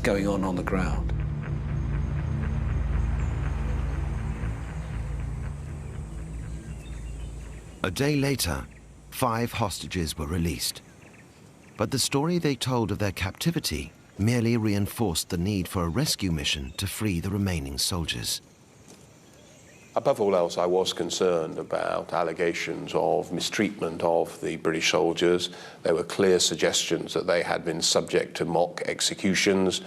going on the ground. A day later, 5 hostages were released. But the story they told of their captivity merely reinforced the need for a rescue mission to free the remaining soldiers. Above all else, I was concerned about allegations of mistreatment of the British soldiers. There were clear suggestions that they had been subject to mock executions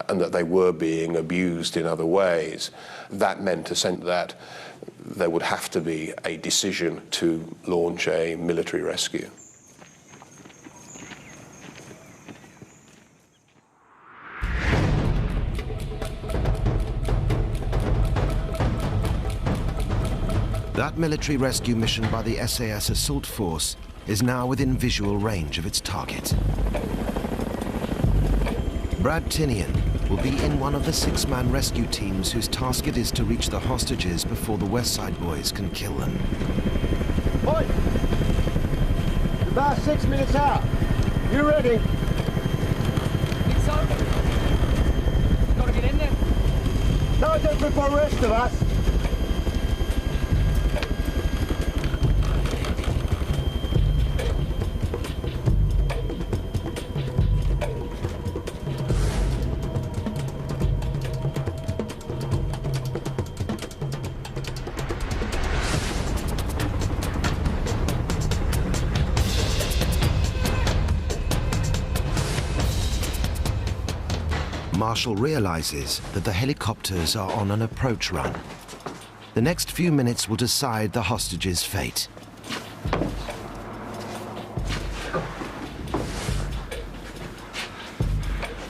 and that they were being abused in other ways. That meant essentially that there would have to be a decision to launch a military rescue. That military rescue mission by the SAS Assault Force is now within visual range of its target. Brad Tinian will be in one of the 6-man rescue teams whose task it is to reach the hostages before the West Side boys can kill them. Oi! About 6 minutes out. You ready? Think so? Gotta get in there. No, don't for the rest of us. Marshall realizes that the helicopters are on an approach run. The next few minutes will decide the hostages' fate.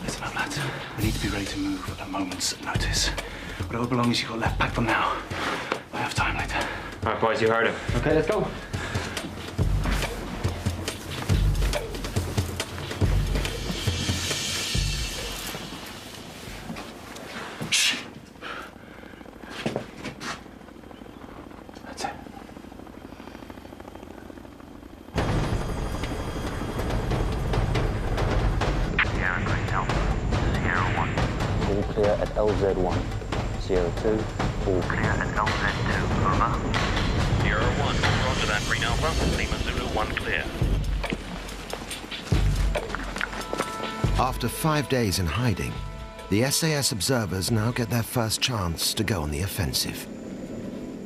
Listen up, lads. We need to be ready to move at a moment's notice. Whatever belongings you've got left, pack them now. I have time later. All right, boys, you heard him. Okay, let's go. LZ1, Sierra 2, all clear at LZ2, over. Sierra 1, roger that, Green Alpha, Lima Zulu 1 clear. After 5 days in hiding, the SAS observers now get their first chance to go on the offensive.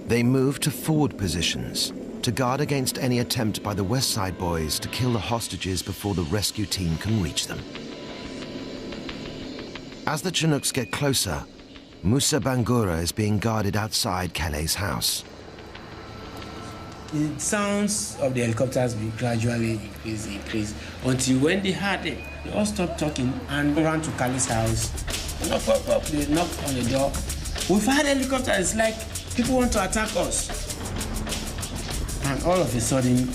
They move to forward positions to guard against any attempt by the West Side boys to kill the hostages before the rescue team can reach them. As the Chinooks get closer, Musa Bangura is being guarded outside Kallay's house. The sounds of the helicopters will gradually increase, until when they heard it, they all stopped talking and ran to Kallay's house. Knock. They knocked on the door. We fired helicopters, it's like people want to attack us. And all of a sudden,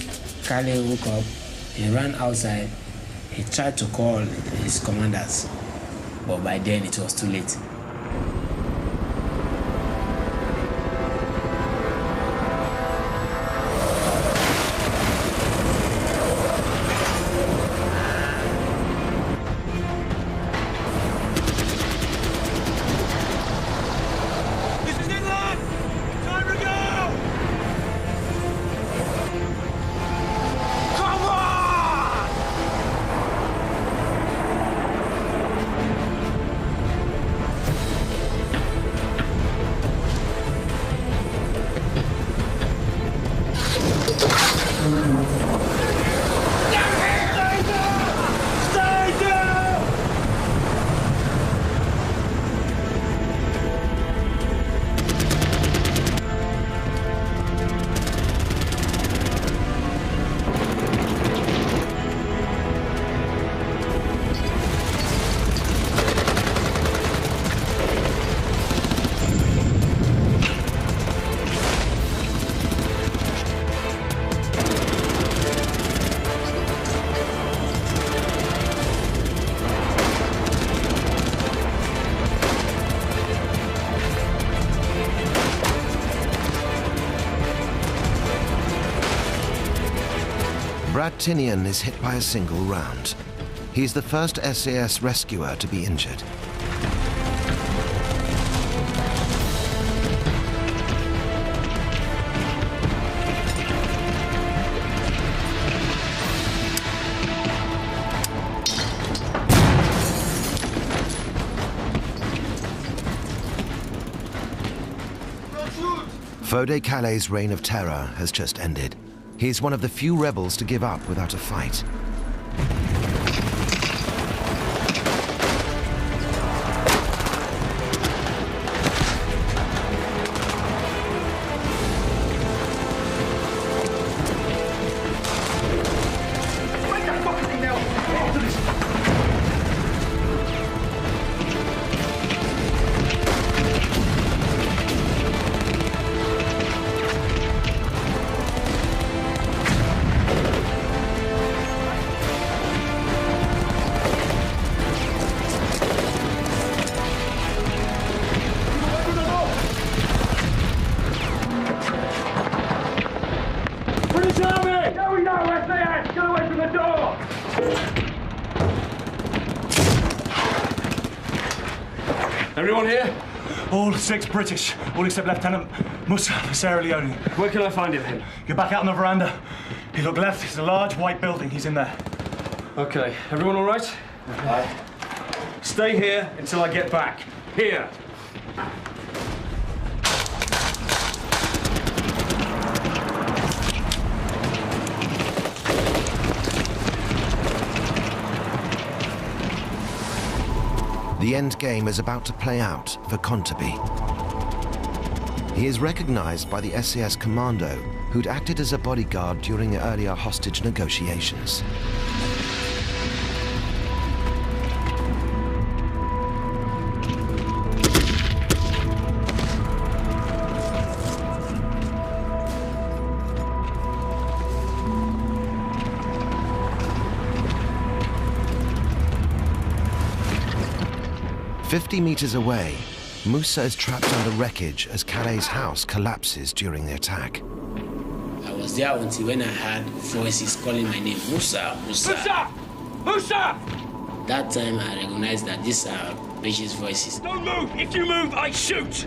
Kallay woke up, he ran outside, he tried to call his commanders. But by then it was too late. This is England! Time to go! Come on! Brad Tinian is hit by a single round. He's the first SAS rescuer to be injured. Foday Kallay's reign of terror has just ended. He's one of the few rebels to give up without a fight. Everyone here? All 6 British, all except Lieutenant Musa, the Sierra Leonean. Where can I find him? You're back out on the veranda. You look left, it's a large white building. He's in there. Okay, everyone all right? Aye. Stay here until I get back. Here. The end game is about to play out for Kontabi. He is recognized by the SAS commando who'd acted as a bodyguard during the earlier hostage negotiations. "50 meters away, Musa is trapped under wreckage as Kallay's house collapses during the attack. I was there until when I heard voices calling my name, Musa, Musa. Musa! Musa! That time I recognized that these are British voices. Don't move! If you move, I shoot!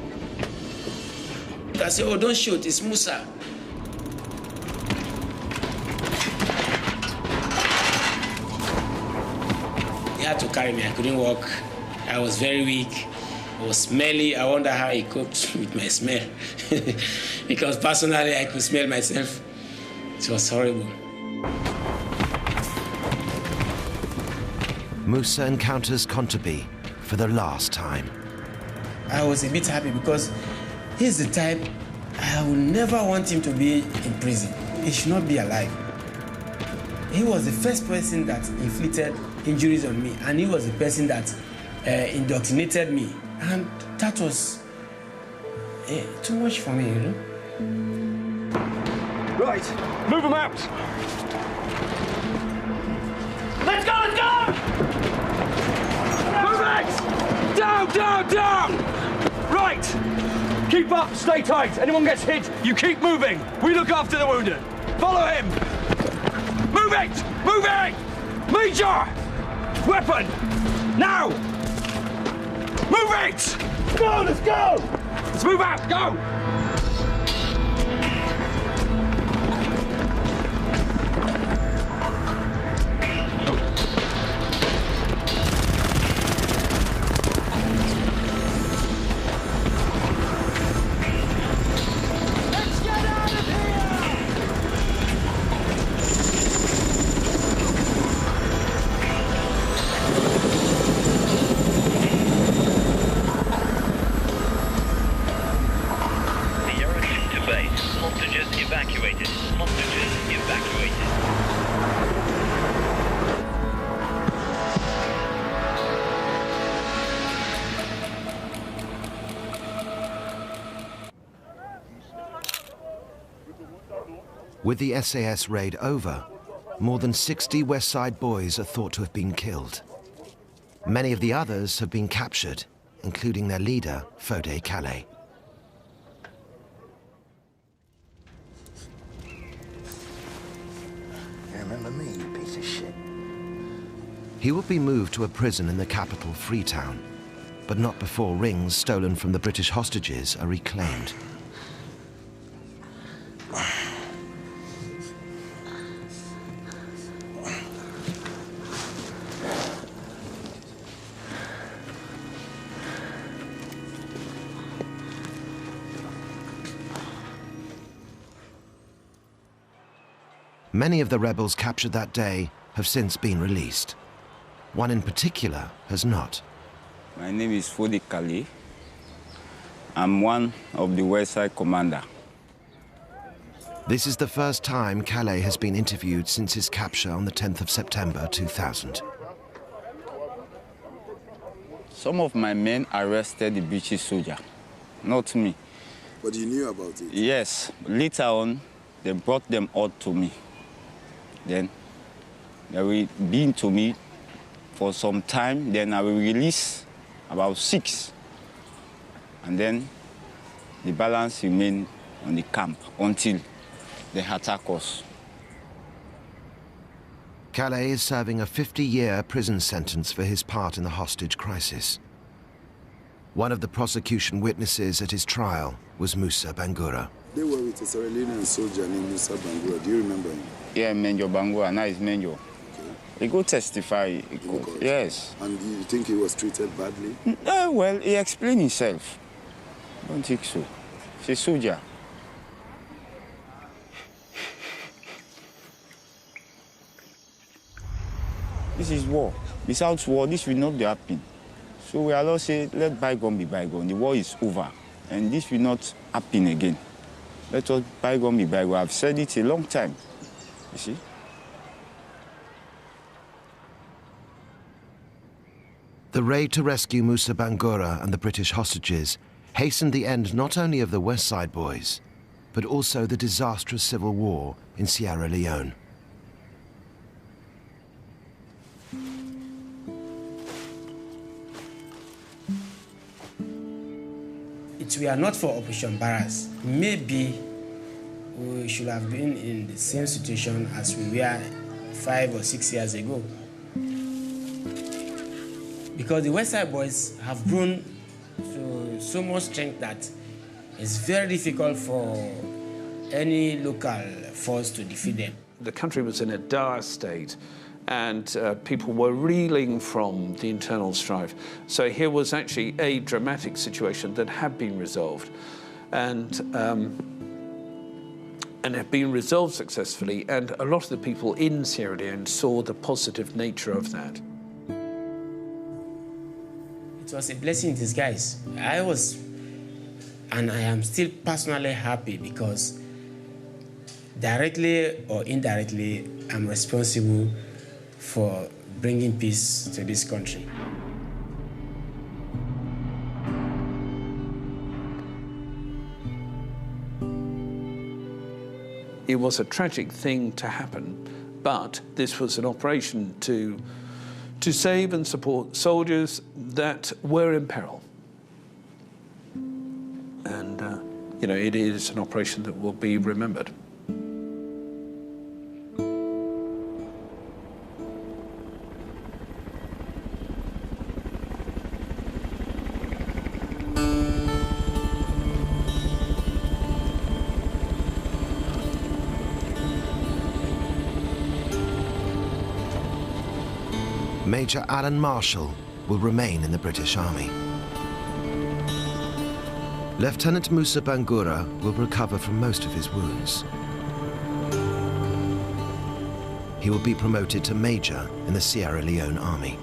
I said, oh, don't shoot, it's Musa. He had to carry me, I couldn't walk. I was very weak. I was smelly. I wonder how he coped with my smell. Because personally, I could smell myself. It was horrible. Musa encounters Kontabi for the last time. I was a bit happy because he's the type I would never want him to be in prison. He should not be alive. He was the first person that inflicted injuries on me, and he was the person that indoctrinated me, and that was too much for me, you know? Right, move them out! Let's go, let's go! Move it! Down, down, down! Right, keep up, stay tight. Anyone gets hit, you keep moving. We look after the wounded. Follow him! Move it! Move it! Major! Weapon! Now! Move it! Go, let's go! Let's move out, go! Let's get out of here! Hostages evacuated. Hostages evacuated. With the SAS raid over, more than 60 West Side boys are thought to have been killed. Many of the others have been captured, including their leader, Foday Kallay. Remember me, you piece of shit. He will be moved to a prison in the capital, Freetown, but not before rings stolen from the British hostages are reclaimed. Many of the rebels captured that day have since been released. One in particular has not. My name is Foday Kallay. I'm one of the West Side commander. This is the first time Kallay has been interviewed since his capture on the 10th of September 2000. Some of my men arrested the British soldier, not me. But you knew about it? Yes. Later on, they brought them out to me. Then they will be to me for some time, then I will release about 6. And then the balance remain on the camp until they attack us. Kallay is serving a 50-year prison sentence for his part in the hostage crisis. One of the prosecution witnesses at his trial was Musa Bangura. They were with a Sierra Leonean soldier named Musa Bangura. Do you remember him? Yeah, Menjo Bangura, now it's Menjo. Okay. He go testify. Yes. And you think he was treated badly? Well, he explained himself. I don't think so. He's a soldier. This is war. Without war, this will not be happening. So we allow say, let bygone be bygone. The war is over, and this will not happen again. Let us bygone be bygone. I've said it a long time, you see. The raid to rescue Musa Bangura and the British hostages hastened the end not only of the West Side Boys, but also the disastrous civil war in Sierra Leone. If we are not for Operation Barras, maybe we should have been in the same situation as we were 5 or 6 years ago. Because the West Side Boys have grown to so much strength that it's very difficult for any local force to defeat them. The country was in a dire state, and people were reeling from the internal strife. So here was actually a dramatic situation that had been resolved, and had been resolved successfully, and a lot of the people in Sierra Leone saw the positive nature of that. It was a blessing in disguise. I was, and I am still personally happy because directly or indirectly, I'm responsible for bringing peace to this country. It was a tragic thing to happen, but this was an operation to save and support soldiers that were in peril. And, you know, it is an operation that will be remembered. Major Alan Marshall will remain in the British Army. Lieutenant Musa Bangura will recover from most of his wounds. He will be promoted to Major in the Sierra Leone Army.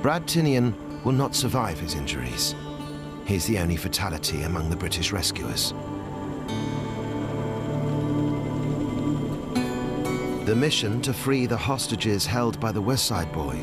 Brad Tinian will not survive his injuries. He's the only fatality among the British rescuers. The mission to free the hostages held by the West Side Boys